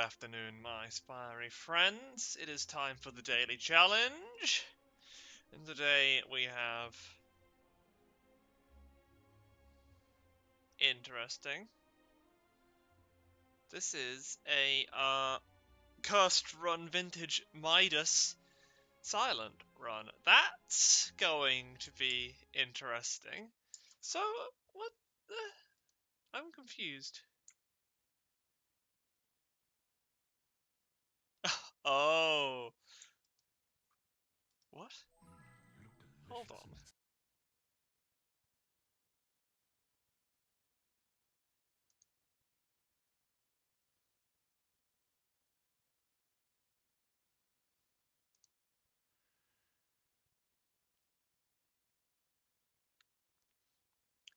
afternoon, my Spire friends. It is time for the daily challenge. And today we have... interesting. This is a, cursed run vintage Midas silent run. That's going to be interesting. So, what the... I'm confused. Oh. What? Hold on.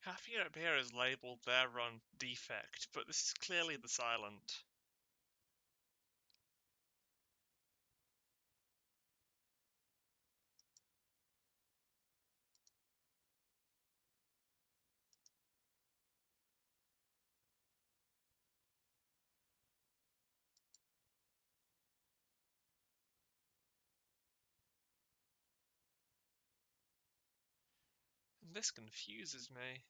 Half Europe here is labelled their run defect, but this is clearly the silent. This confuses me.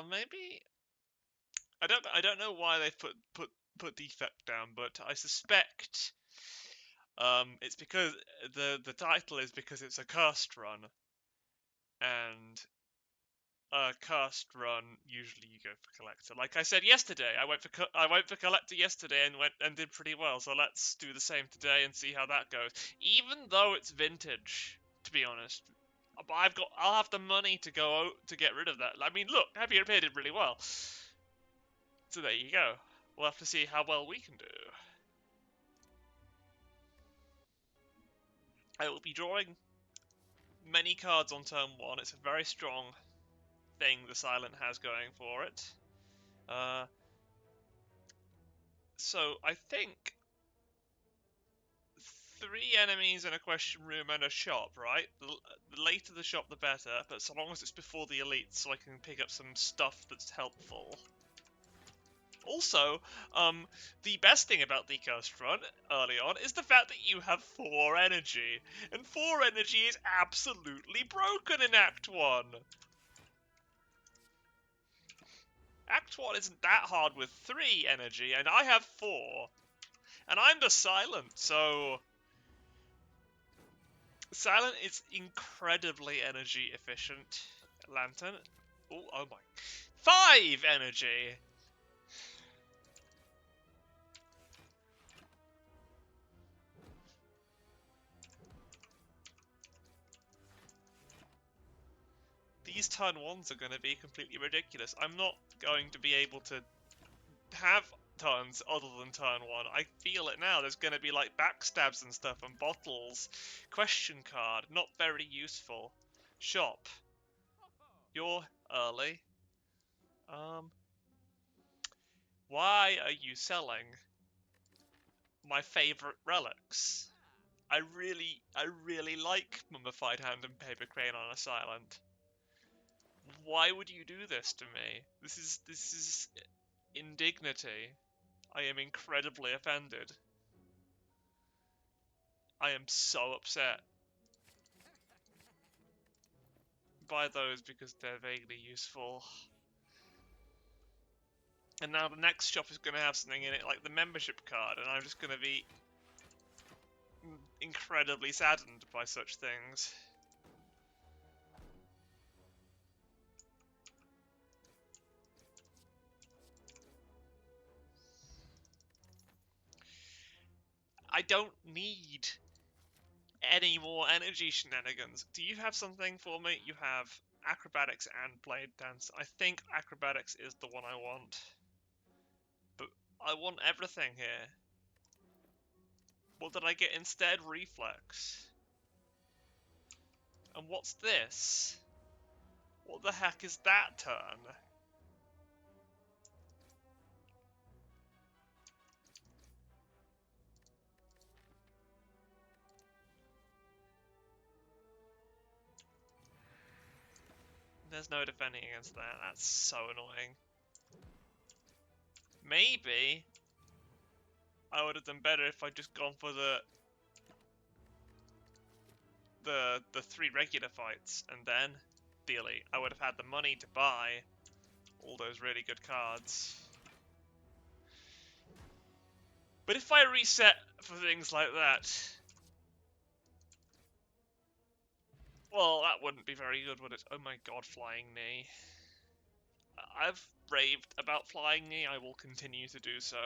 Maybe I don't know why they put defect down, but I suspect it's because the title is because it's a cursed run, and a cursed run usually you go for collector. Like I said yesterday, I went for collector yesterday and did pretty well. So let's do the same today and see how that goes. Even though it's vintage, to be honest. But I'll have the money to go out to get rid of that. I mean, look, Happy Repair did really well. So there you go. We'll have to see how well we can do. I will be drawing many cards on turn 1. It's a very strong thing the Silent has going for it. So I think 3 enemies in a question room and a shop, right? The later the shop, the better, but so long as it's before the elites, so I can pick up some stuff that's helpful. Also, the best thing about the Cursed Run early on is the fact that you have 4 energy, and 4 energy is absolutely broken in Act 1. Act 1 isn't that hard with 3 energy, and I have 4. And I'm the Silent, so... Silent is incredibly energy efficient. Lantern. Oh my. 5 energy! These turn 1s are going to be completely ridiculous. I'm not going to be able to have turns other than turn 1. I feel it now. There's going to be like backstabs and stuff and bottles. Question card. Not very useful. Shop. You're early. Why are you selling my favourite relics? I really like Mummified Hand and Paper Crane on a Silent. Why would you do this to me? This is indignity. I am incredibly offended. I am so upset by those because they're vaguely useful. And now the next shop is going to have something in it like the membership card, and I'm just going to be incredibly saddened by such things. I don't need any more energy shenanigans. Do you have something for me? You have acrobatics and blade dance. I think acrobatics is the one I want. But I want everything here. What did I get instead? Reflex. And what's this? What the heck is that turn? There's no defending against that. That's so annoying. Maybe I would have done better if I'd just gone for the 3 regular fights, and then dealy, I would have had the money to buy all those really good cards. But if I reset for things like that, well, that wouldn't be very good, would it? Oh my god, Flying Knee. I've raved about Flying Knee, I will continue to do so.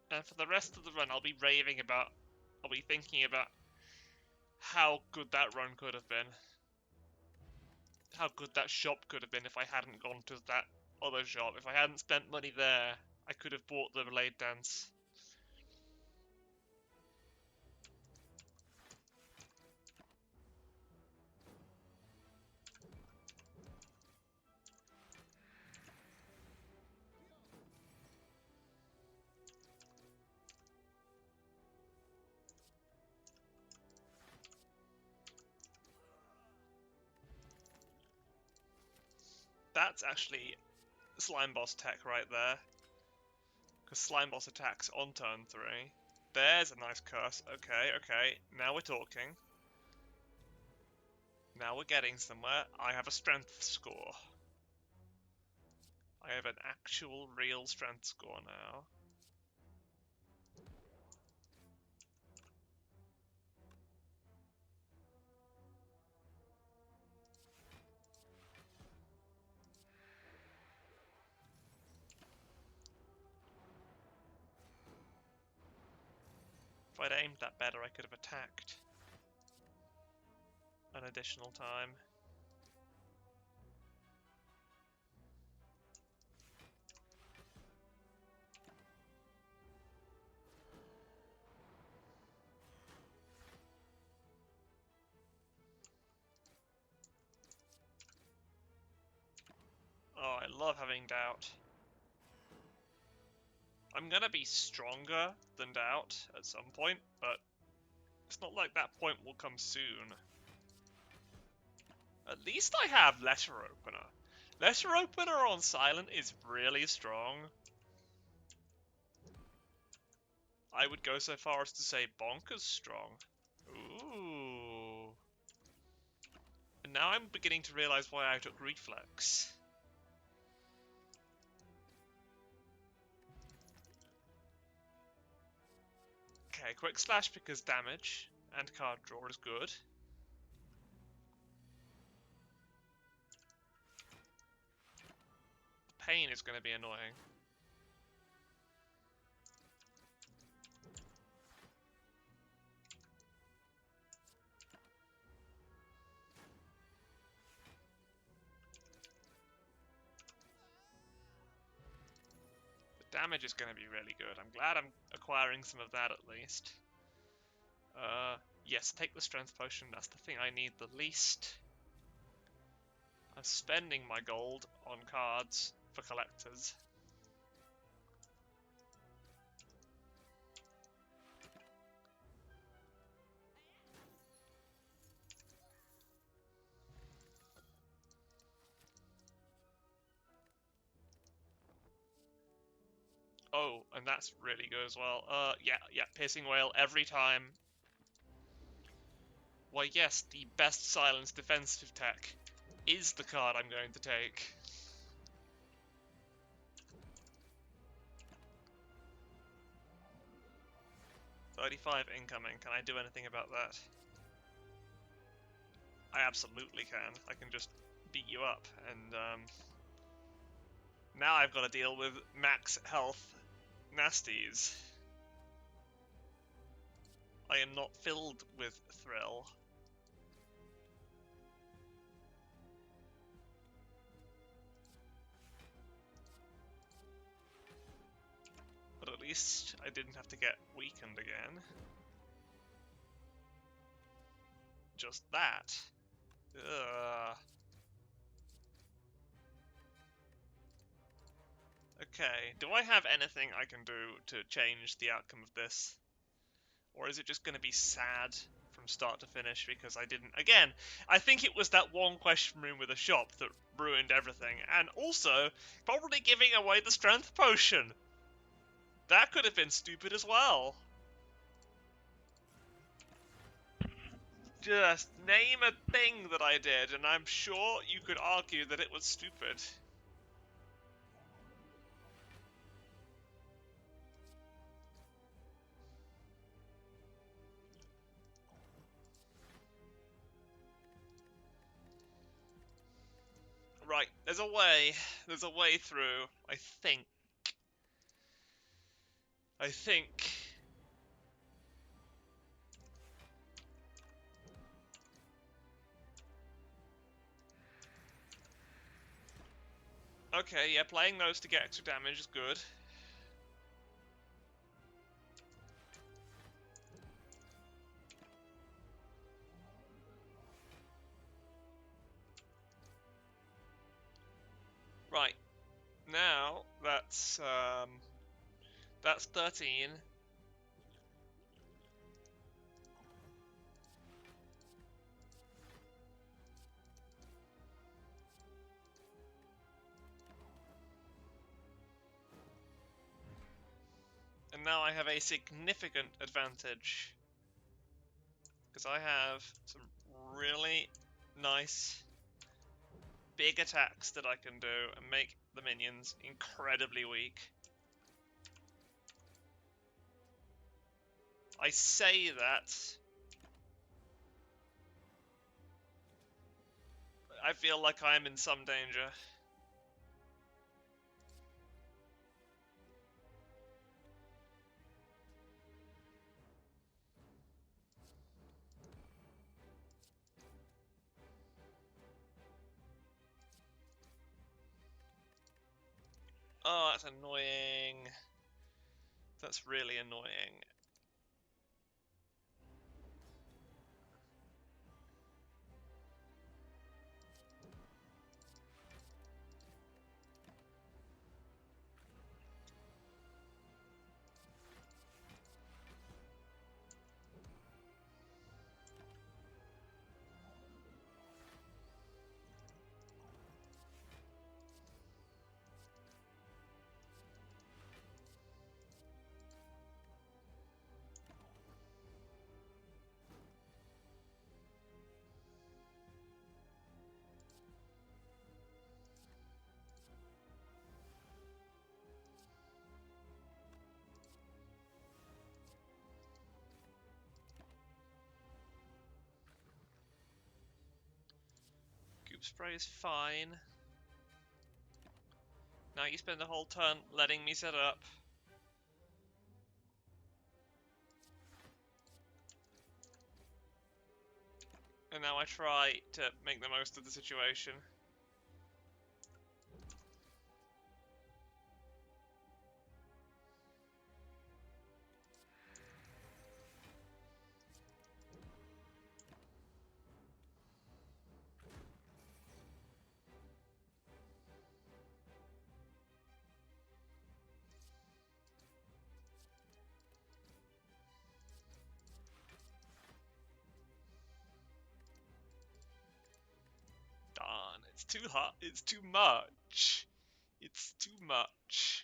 And for the rest of the run, I'll be thinking about how good that run could have been. How good that shop could have been if I hadn't gone to that other shop. If I hadn't spent money there, I could have bought the Blade Dance. That's actually Slime Boss tech right there. Because Slime Boss attacks on turn 3. There's a nice curse. Okay, okay. Now we're talking. Now we're getting somewhere. I have a strength score. I have an actual real strength score now. If I'd aimed that better, I could have attacked an additional time. Oh, I love having doubt. I'm gonna be stronger than doubt at some point, but it's not like that point will come soon. At least I have Letter Opener. Letter Opener on Silent is really strong. I would go so far as to say bonkers strong. Ooh. And now I'm beginning to realize why I took Reflex. Okay, Quick Slash because damage and card draw is good. Pain is going to be annoying. The damage is going to be really good. I'm glad I'm acquiring some of that at least. Yes, take the Strength Potion. That's the thing I need the least. I'm spending my gold on cards for collectors. Oh, and that's really good as well. Yeah, Piercing Wail every time. Why, yes, the best silence defensive tech is the card I'm going to take. 35 incoming. Can I do anything about that? I absolutely can. I can just beat you up, and now I've got to deal with max health nasties. I am not filled with thrill. But at least I didn't have to get weakened again. Just that. Ugh. Okay, do I have anything I can do to change the outcome of this? Or is it just going to be sad from start to finish because I didn't... Again, I think it was that one question room with a shop that ruined everything. And also, probably giving away the strength potion. That could have been stupid as well. Just name a thing that I did, and I'm sure you could argue that it was stupid. Right, there's a way. There's a way through, I think. I think. Okay, yeah, playing those to get extra damage is good. Right, now that's 13. And now I have a significant advantage. Because I have some really nice big attacks that I can do and make the minions incredibly weak. I say that. I feel like I am in some danger. Oh, that's annoying. That's really annoying. Goop spray is fine. Now you spend the whole turn letting me set up. And now I try to make the most of the situation. Darn, it's too hot. It's too much. It's too much.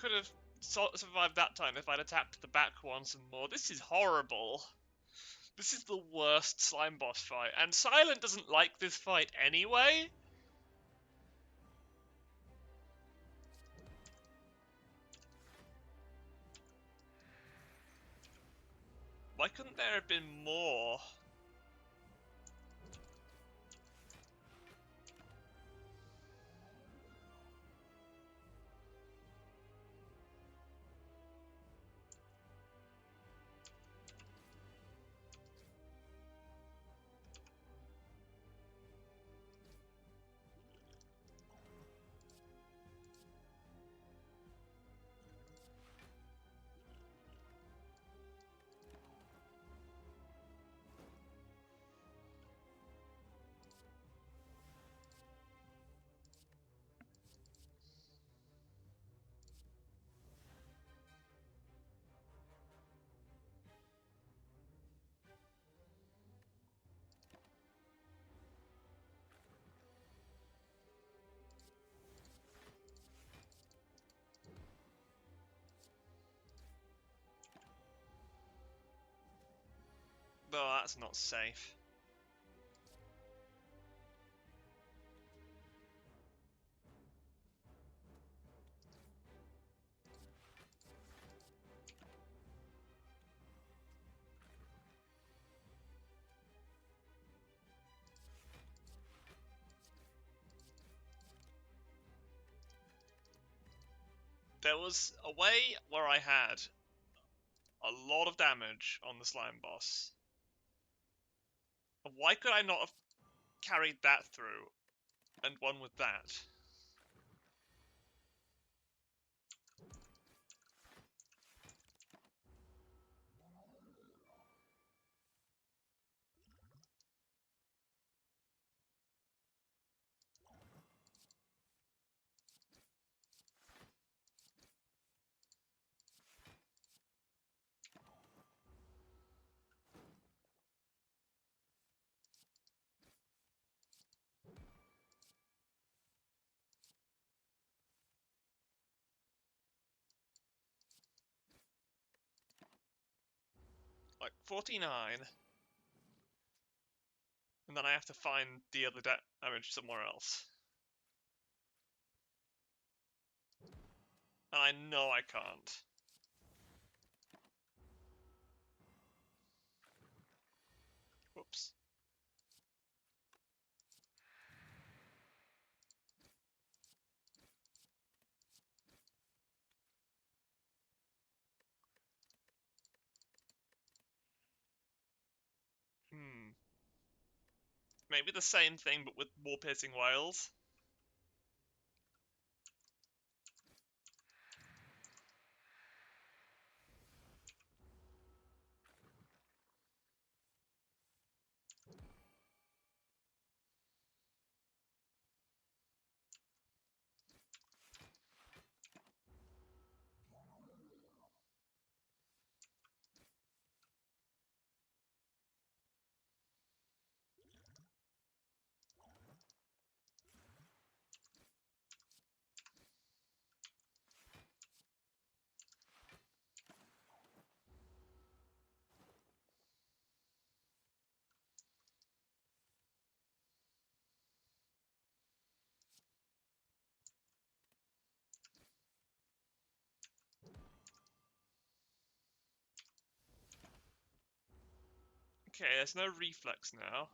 could have survived that time if I'd attacked the back one some more. This is horrible. This is the worst slime boss fight, and Silent doesn't like this fight anyway. Why couldn't there have been more? No, that's not safe. There was a way where I had a lot of damage on the slime boss. Why could I not have carried that through and won with that? Like 49, and then I have to find the other damage somewhere else. And I know I can't. Whoops. Maybe the same thing, but with more piercing wails. Okay, there's no reflex now.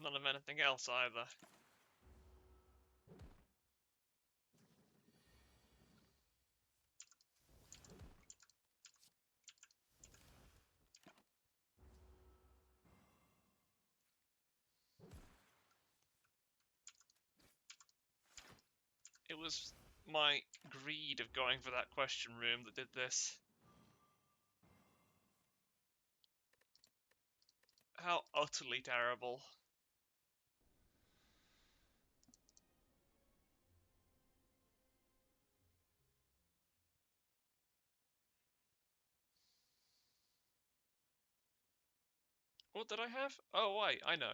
None of anything else either. It was my greed of going for that question room that did this. How utterly terrible. What did I have? Oh, wait, I know.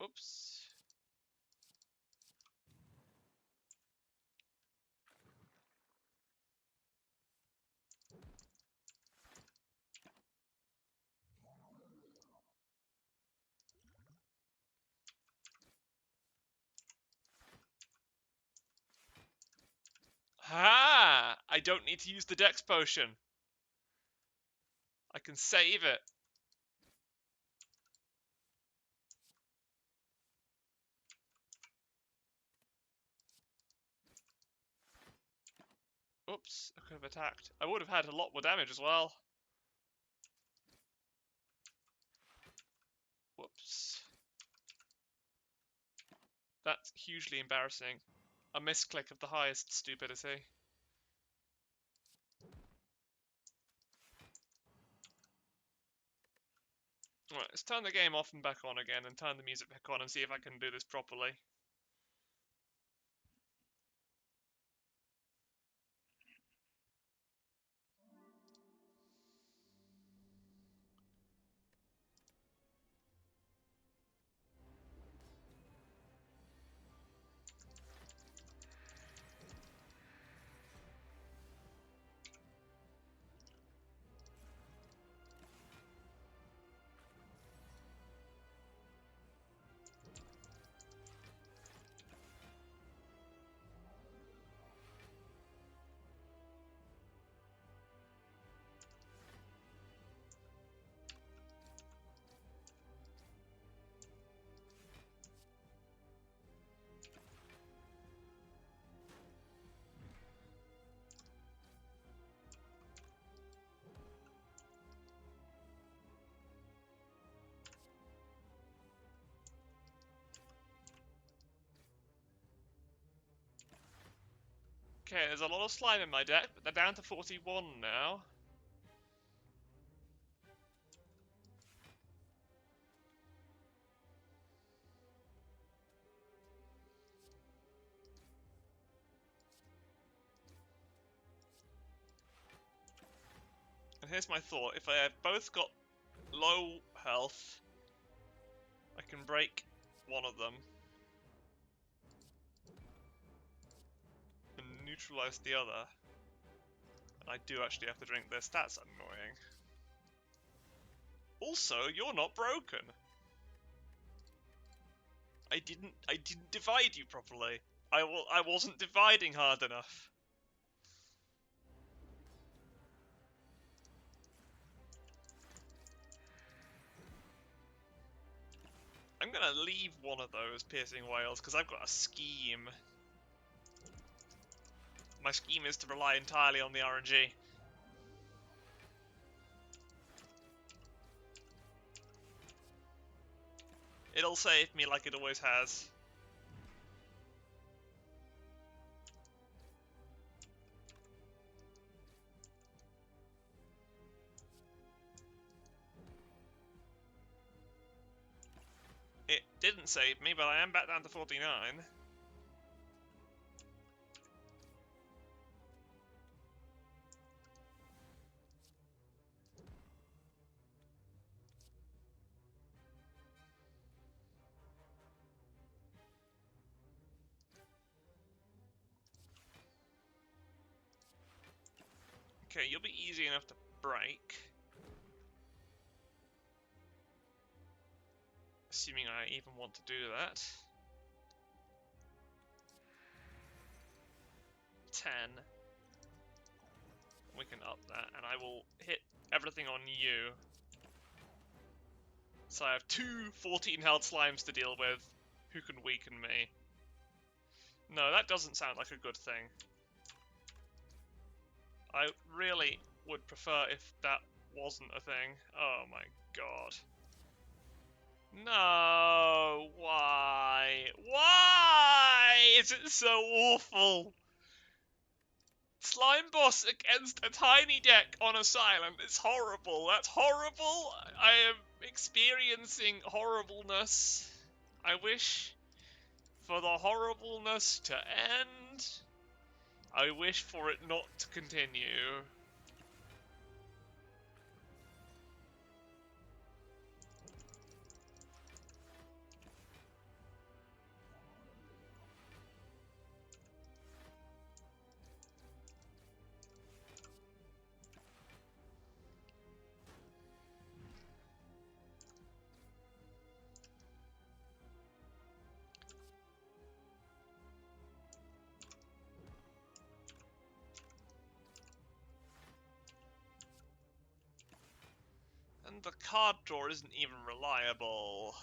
Oops. Ha! I don't need to use the Dex potion. I can save it. Oops, I could have attacked. I would have had a lot more damage as well. Whoops. That's hugely embarrassing. A misclick of the highest stupidity. Right, let's turn the game off and back on again and turn the music back on and see if I can do this properly. Okay, there's a lot of slime in my deck, but they're down to 41 now. And here's my thought, if they have both got low health, I can break one of them and neutralize the other. And I do actually have to drink this, that's annoying. Also, you're not broken. I didn't divide you properly. I wasn't dividing hard enough. I'm gonna leave one of those piercing whales because I've got a scheme. My scheme is to rely entirely on the RNG. It'll save me like it always has. It didn't save me, but I am back down to 49. Okay, you'll be easy enough to break. Assuming I even want to do that. 10. We can up that, and I will hit everything on you. So I have two 14 health slimes to deal with, who can weaken me. No, that doesn't sound like a good thing. I really would prefer if that wasn't a thing. Oh my god. No, why? Why is it so awful? Slime boss against a tiny deck on a silent. It's horrible. That's horrible. I am experiencing horribleness. I wish for the horribleness to end. I wish for it not to continue. the card draw isn't even reliable.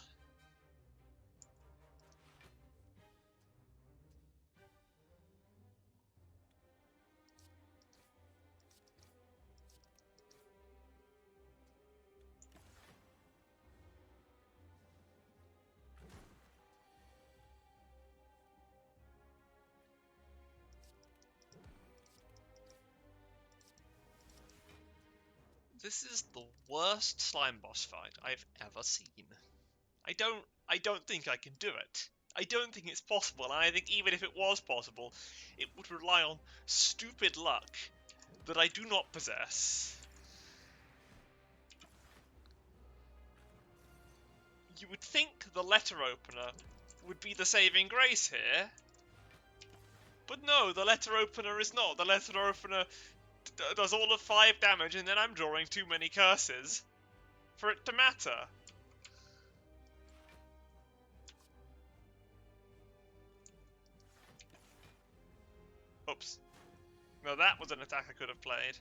This is the worst slime boss fight I've ever seen. I don't think I can do it. I don't think it's possible, and I think even if it was possible, it would rely on stupid luck that I do not possess. You would think the letter opener would be the saving grace here, but no, the letter opener is not. The letter opener does all of 5 damage, and then I'm drawing too many curses for it to matter. Oops. No, that was an attack I could have played.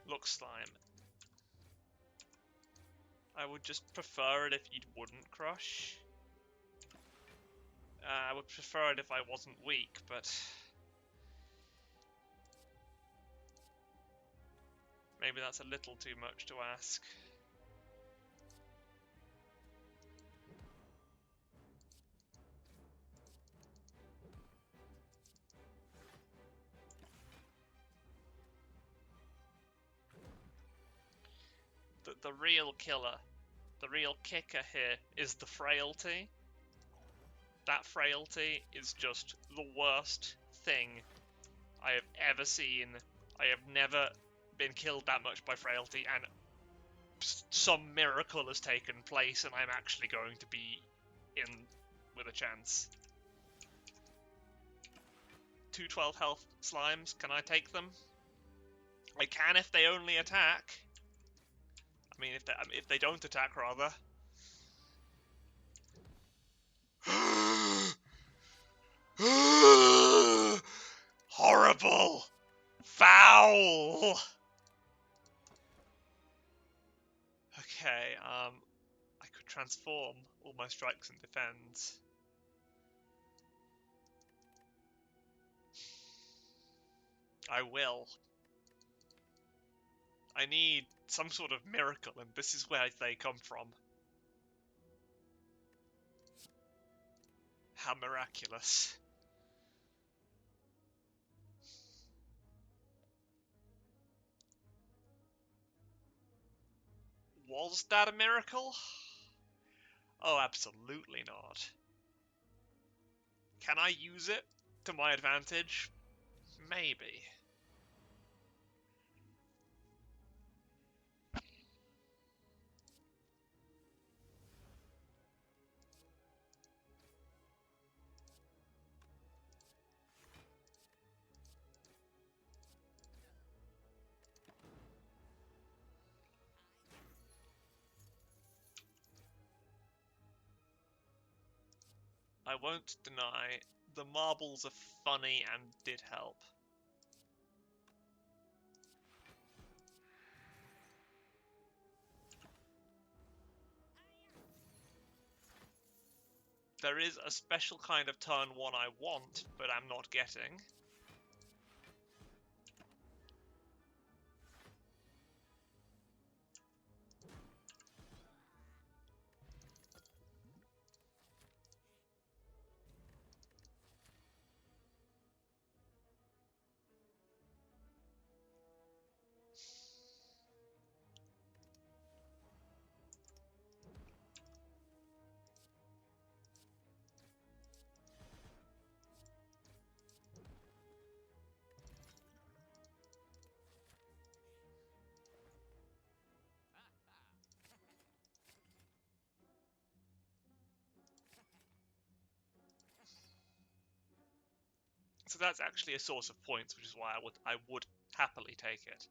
Look, Slime. I would just prefer it if you wouldn't crush. I would prefer it if I wasn't weak, but... maybe that's a little too much to ask. The real killer, the real kicker here is the frailty. That frailty is just the worst thing I have ever seen. I have never been killed that much by frailty, and some miracle has taken place, and I'm actually going to be in with a chance. 212 health slimes, can I take them? I can if they only attack. I mean, if they don't attack, rather. Horrible! Foul! Okay, I could transform all my strikes and defends. I will. I need some sort of miracle, and this is where they come from. How miraculous. Was that a miracle? Oh, absolutely not. Can I use it to my advantage? Maybe. I won't deny, the marbles are funny and did help. There is a special kind of turn 1 I want, but I'm not getting. So that's actually a source of points, which is why I would happily take it.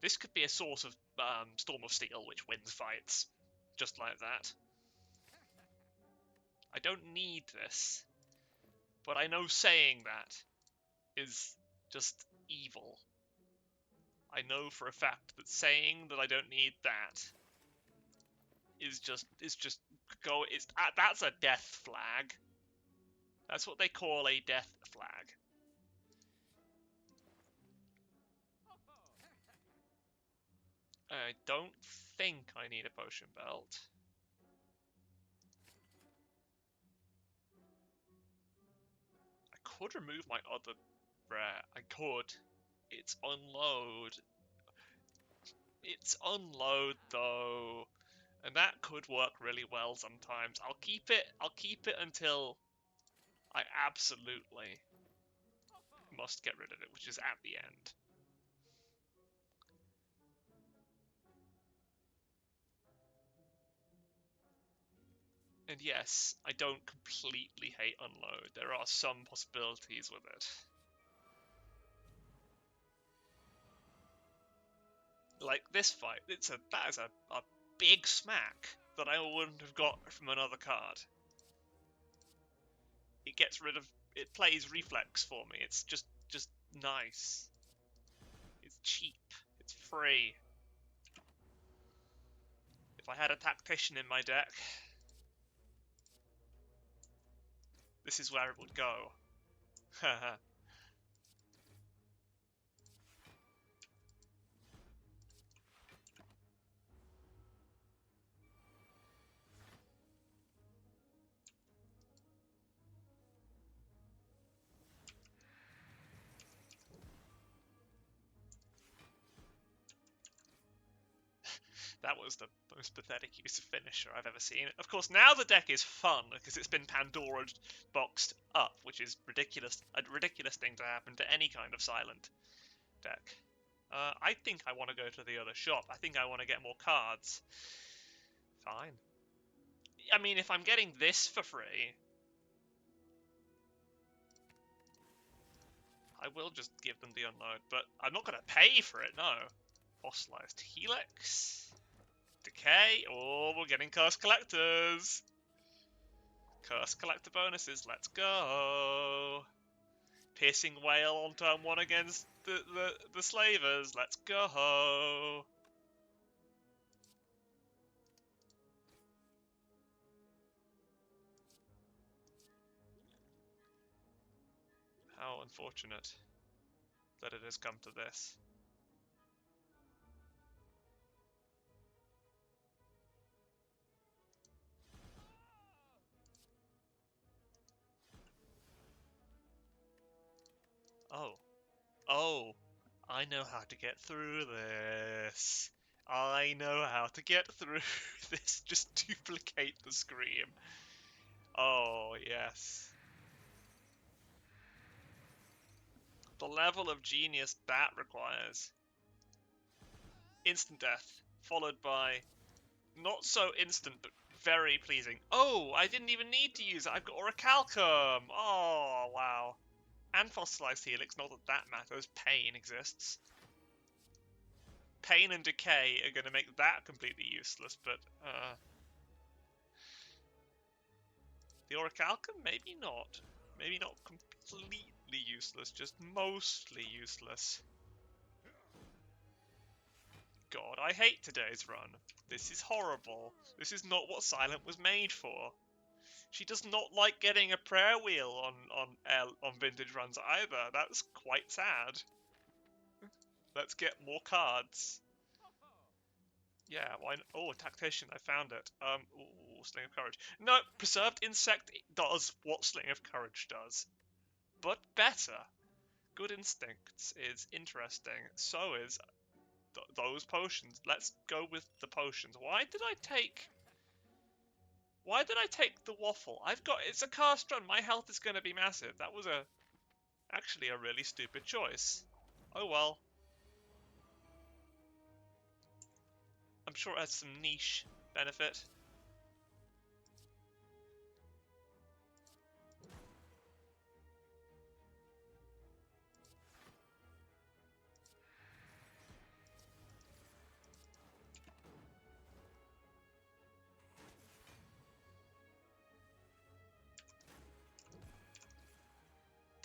This could be a source of Storm of Steel, which wins fights. Just like that. I don't need this. But I know saying that is just evil. I know for a fact that saying that I don't need that is just that's a death flag. That's what they call a death flag. I don't think I need a potion belt. I could remove my other rare. I could. It's unload. It's unload though. And that could work really well sometimes. I'll keep it until I absolutely must get rid of it, which is at the end. And yes, I don't completely hate unload. There are some possibilities with it. Like this fight, that is a big smack that I wouldn't have got from another card. It plays reflex for me. It's just nice. It's cheap. It's free. If I had a tactician in my deck, this is where it would go. Haha. That was the most pathetic use of finisher I've ever seen. Of course, now the deck is fun because it's been Pandora boxed up, which is ridiculous. A ridiculous thing to happen to any kind of silent deck. I think I want to go to the other shop. I think I want to get more cards. Fine. I mean, if I'm getting this for free, I will just give them the unload, but I'm not going to pay for it, no. Fossilized Helix. Decay. Oh, we're getting Curse Collectors. Curse Collector bonuses. Let's go. Piercing Whale on turn 1 against the Slavers. Let's go. How unfortunate that it has come to this. Oh, I know how to get through this. I know how to get through this. Just duplicate the scream. Oh, yes. The level of genius that requires. Instant death, followed by not so instant, but very pleasing. Oh, I didn't even need to use it. I've got Orichalcum. Oh, wow. And Fossilized Helix, not that that matters. Pain exists. Pain and Decay are going to make that completely useless, but the Orichalcum, maybe not. Maybe not completely useless, just mostly useless. God, I hate today's run. This is horrible. This is not what Silent was made for. She does not like getting a prayer wheel on vintage runs either. That's quite sad. Let's get more cards. Yeah, why? Oh, Tactician, I found it. Ooh, Sling of Courage. No, Preserved Insect does what Sling of Courage does, but better. Good Instincts is interesting. So is those potions. Let's go with the potions. Why did I take the waffle? It's a cast run. My health is going to be massive. That was actually a really stupid choice. Oh well. I'm sure it has some niche benefit.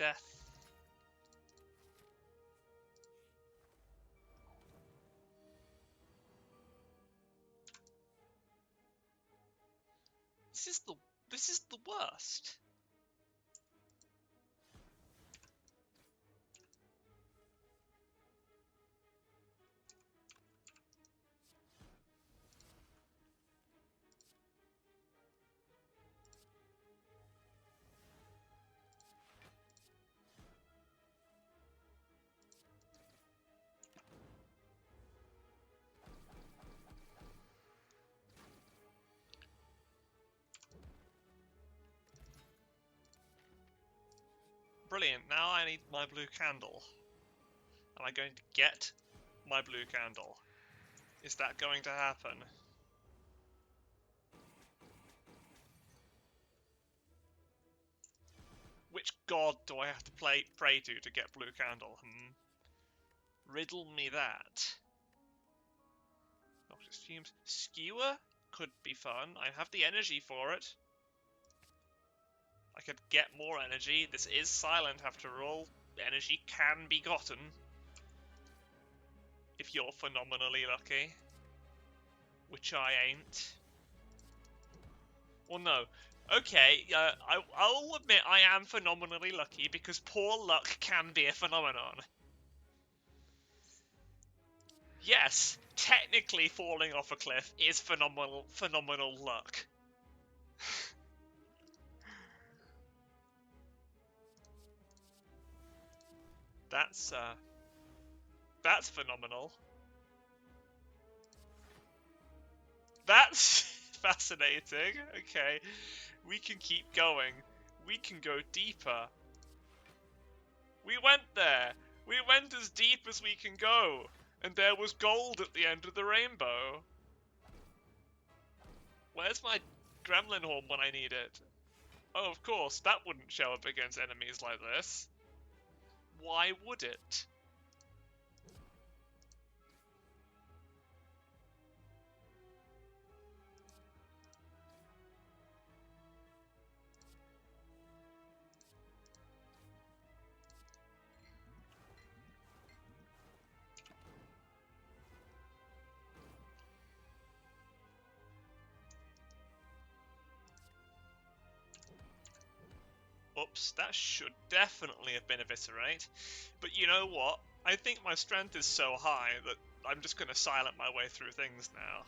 death. This is the worst. Brilliant, now I need my blue candle. Am I going to get my blue candle? Is that going to happen? Which god do I have to pray to get blue candle? Riddle me that. Noxious fumes. Skewer could be fun. I have the energy for it. I could get more energy. This is silent after all. Energy can be gotten. If you're phenomenally lucky. Which I ain't. Well, no. Okay, I'll admit I am phenomenally lucky because poor luck can be a phenomenon. Yes, technically falling off a cliff is phenomenal luck. That's phenomenal. That's fascinating. Okay, we can keep going. We can go deeper. We went there. We went as deep as we can go. And there was gold at the end of the rainbow. Where's my gremlin horn when I need it? Oh, of course, that wouldn't show up against enemies like this. Why would it? Oops, that should definitely have been eviscerate. But you know what? I think my strength is so high that I'm just going to silent my way through things now.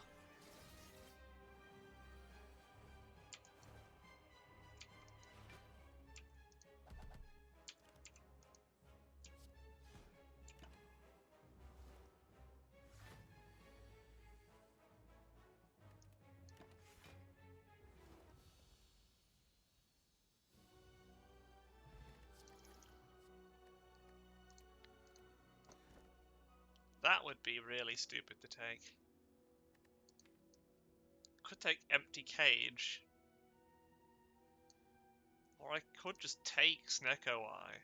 That would be really stupid to take. Could take Empty Cage. Or I could just take Snecko Eye.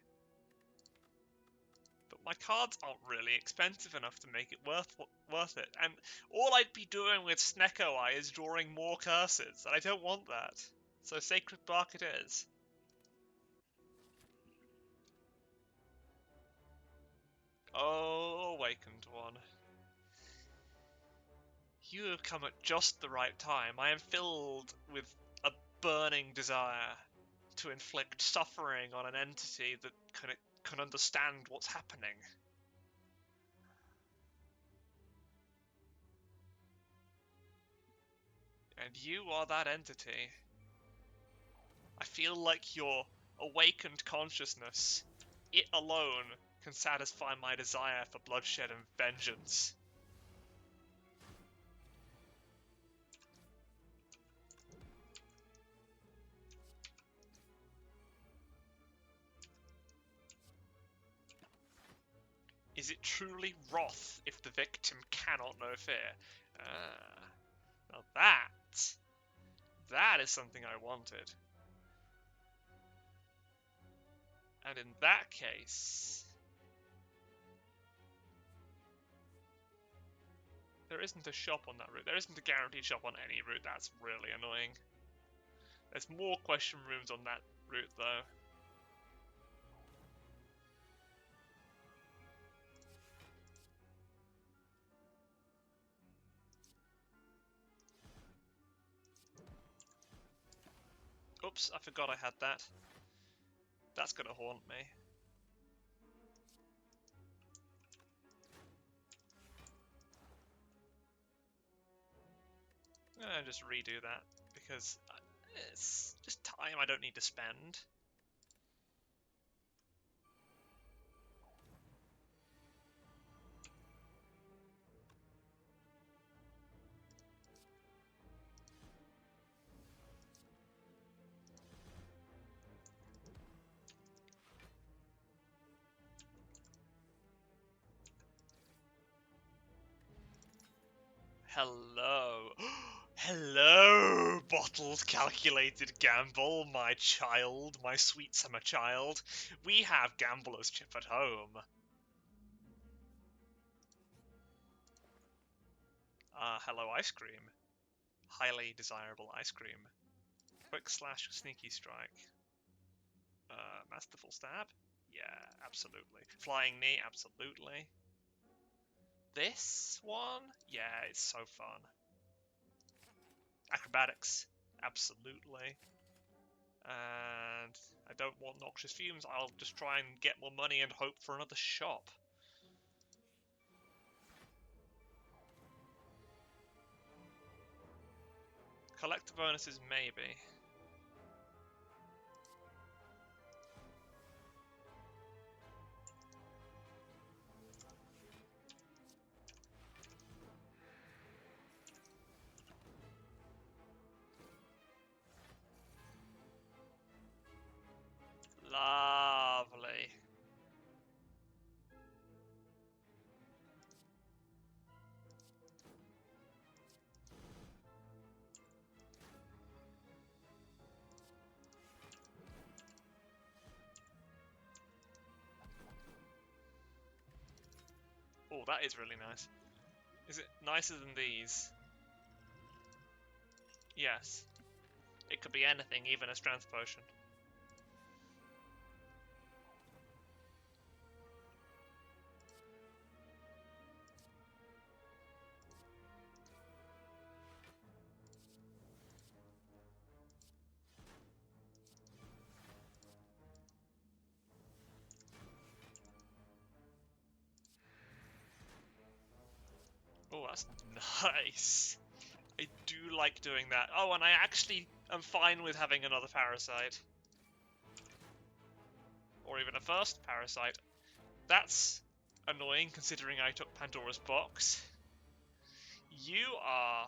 But my cards aren't really expensive enough to make it worth it. And all I'd be doing with Snecko Eye is drawing more curses. And I don't want that. So Sacred Bark it is. Oh, Awakened One. You have come at just the right time. I am filled with a burning desire to inflict suffering on an entity that can understand what's happening. And you are that entity. I feel like your awakened consciousness, it alone, can satisfy my desire for bloodshed and vengeance. Is it truly wrath if the victim cannot know fear? Now that is something I wanted. And in that case, there isn't a shop on that route. There isn't a guaranteed shop on any route. That's really annoying. There's more question rooms on that route, though. Whoops, I forgot I had that. That's gonna haunt me. I'm gonna just redo that, because it's just time I don't need to spend. Hello. Hello, bottled calculated gamble, my child, my sweet summer child. We have gambler's chip at home. Hello, ice cream. Highly desirable ice cream. Quick slash sneaky strike. Masterful stab? Yeah, absolutely. Flying knee? Absolutely. This one? Yeah, it's so fun. Acrobatics? Absolutely. And I don't want noxious fumes. I'll just try and get more money and hope for another shop. Collector bonuses, maybe. Lovely. Oh, that is really nice. Is it nicer than these? Yes. It could be anything, even a strength potion. Oh, that's nice. I do like doing that. Oh, and I actually am fine with having another parasite. Or even a first parasite. That's annoying considering I took Pandora's box. You are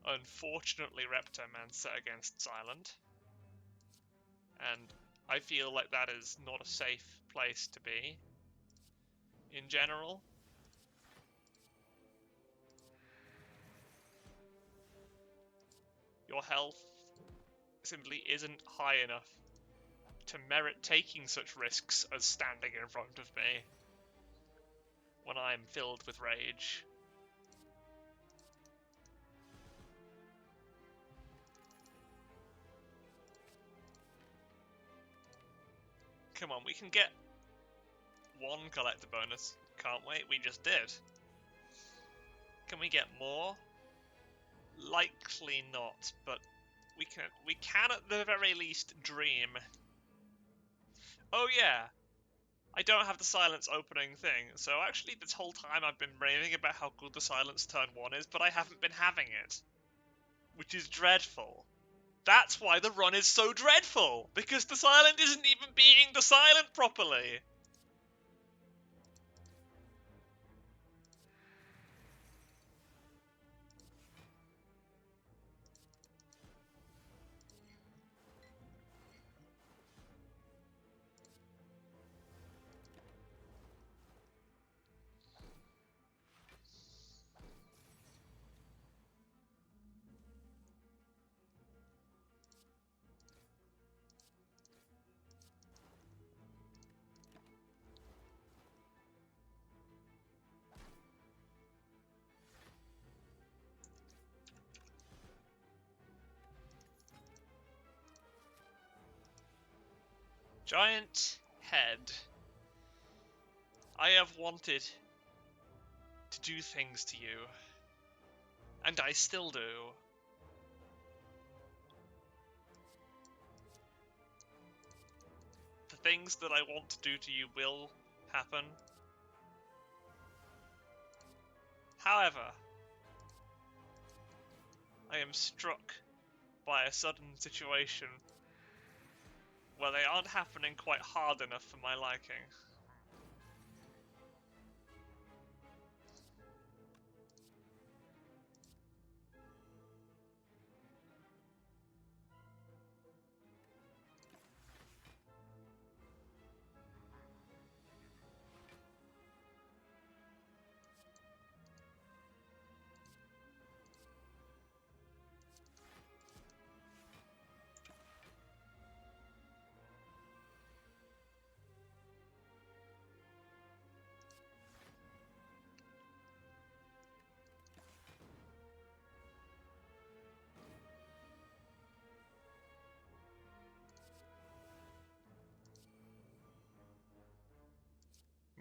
unfortunately Reptomancer against Silent. And I feel like that is not a safe place to be in general. Your health simply isn't high enough to merit taking such risks as standing in front of me when I'm filled with rage. Come on, we can get one collector bonus, can't we? We just did. Can we get more? Likely not, but we can at the very least dream. Oh yeah, I don't have the silence opening thing, so actually this whole time I've been raving about how good the silence turn 1 is, but I haven't been having it. Which is dreadful. That's why the run is so dreadful, because the silent isn't even being the silent properly. Giant head. I have wanted to do things to you, and I still do. things that I want to do to you will happen. However, I am struck by a sudden situation where they aren't happening quite hard enough for my liking.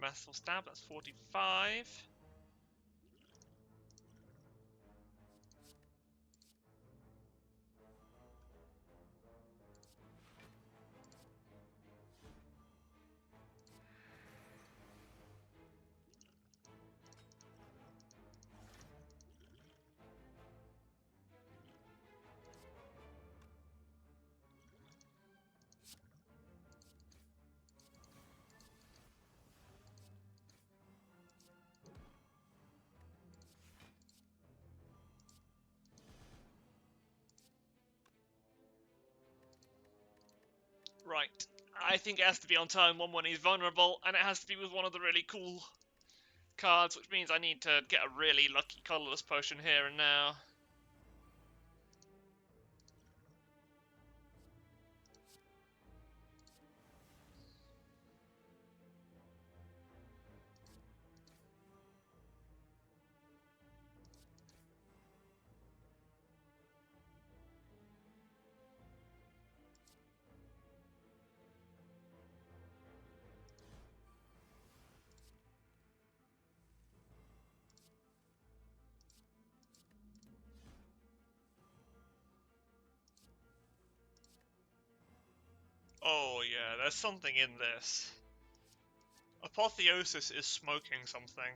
Mathful stab, that's 45. Right. I think it has to be on turn 1 when he's vulnerable, and it has to be with one of the really cool cards, which means I need to get a really lucky colourless potion here and now. Oh yeah, there's something in this. Apotheosis is smoking something.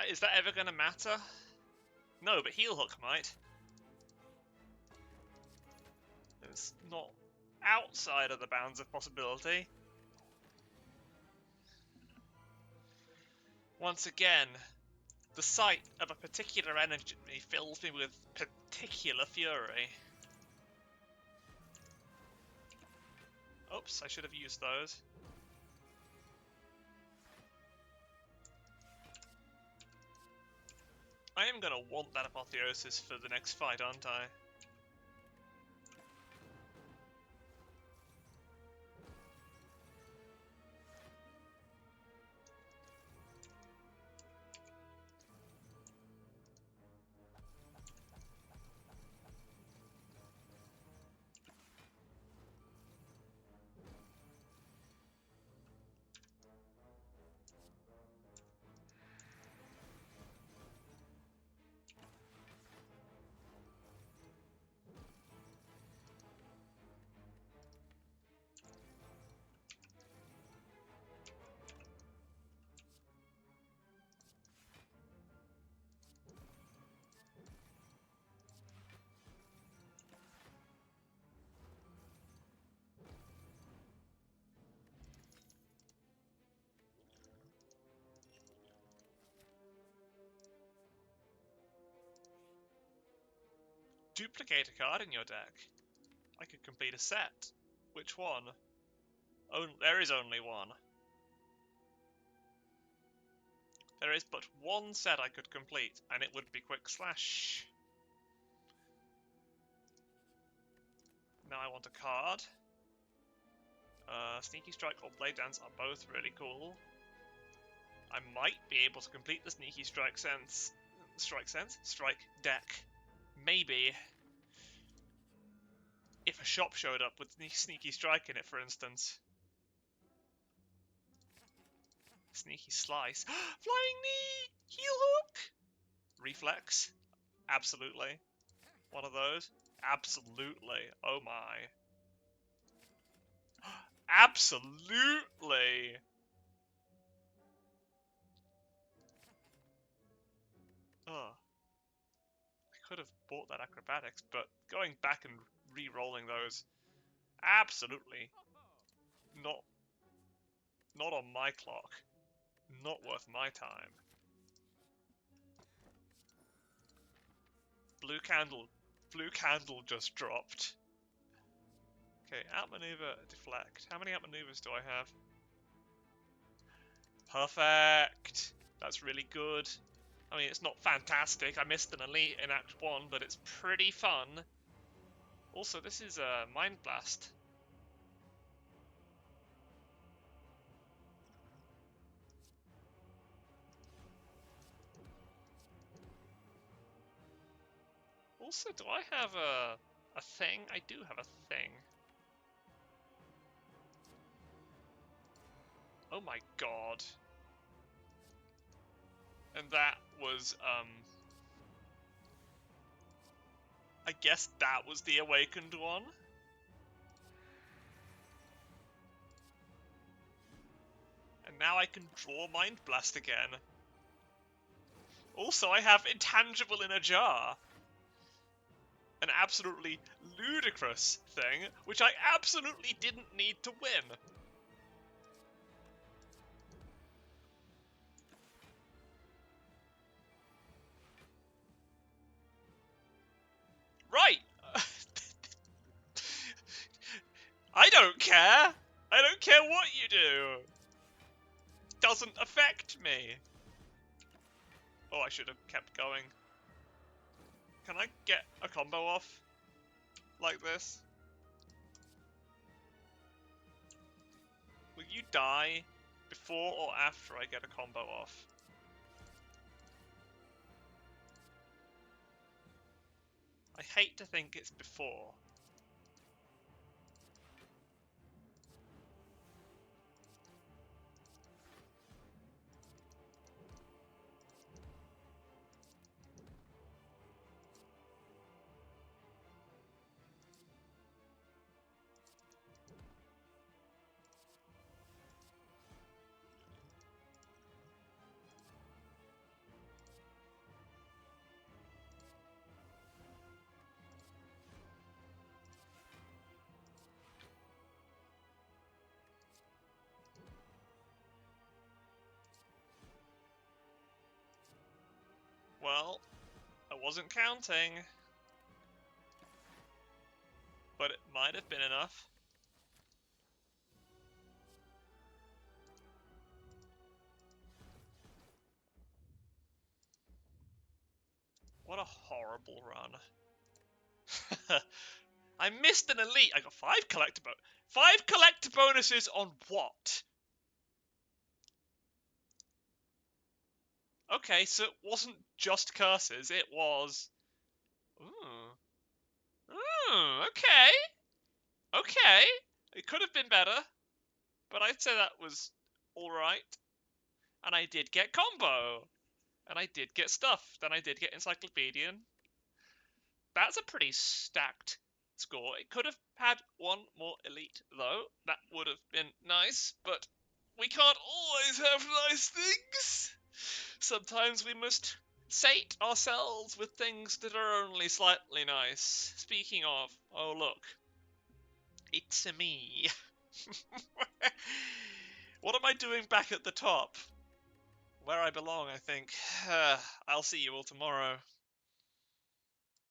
Is that ever gonna matter? No, but Heel Hook might. It's not outside of the bounds of possibility. Once again, the sight of a particular energy fills me with particular fury. Oops, I should have used those. I am gonna want that Apotheosis for the next fight, aren't I? Duplicate a card in your deck. I could complete a set. Which one? Oh, there is only one. There is but one set I could complete, and it would be Quick Slash. Now I want a card. Sneaky Strike or Blade Dance are both really cool. I might be able to complete the Sneaky Strike deck. Maybe. If a shop showed up with Sneaky Strike in it, for instance. Sneaky Slice. Flying Knee! Heel Hook! Reflex. Absolutely. One of those. Absolutely. Oh my. Absolutely! Oh. I could have bought that Acrobatics, but going back and re-rolling those, absolutely not on my clock. Not worth my time. Blue candle just dropped. Okay, outmaneuver, deflect. How many outmaneuvers do I have? Perfect! That's really good. I mean, it's not fantastic. I missed an elite in Act 1, but it's pretty fun. Also, this is a Mind Blast. Also, do I have a thing? I do have a thing. Oh my god. And that was, I guess that was the awakened one? And now I can draw Mind Blast again. Also, I have Intangible in a Jar. An absolutely ludicrous thing, which I absolutely didn't need to win. Right! I don't care! I don't care what you do! It doesn't affect me! Oh, I should have kept going. Can I get a combo off? Like this? Will you die before or after I get a combo off? I hate to think it's before. Well, I wasn't counting. But it might have been enough. What a horrible run. I missed an elite. I got 5 collector bonuses on what? Okay, so it wasn't just curses, it was... Okay. Okay. It could have been better, but I'd say that was alright. And I did get combo. And I did get stuff. Then I did get encyclopedian. That's a pretty stacked score. It could have had one more elite, though. That would have been nice, but we can't always have nice things. Sometimes we must sate ourselves with things that are only slightly nice. Speaking of, oh look, it's me. What am I doing back at the top? Where I belong, I think. I'll see you all tomorrow.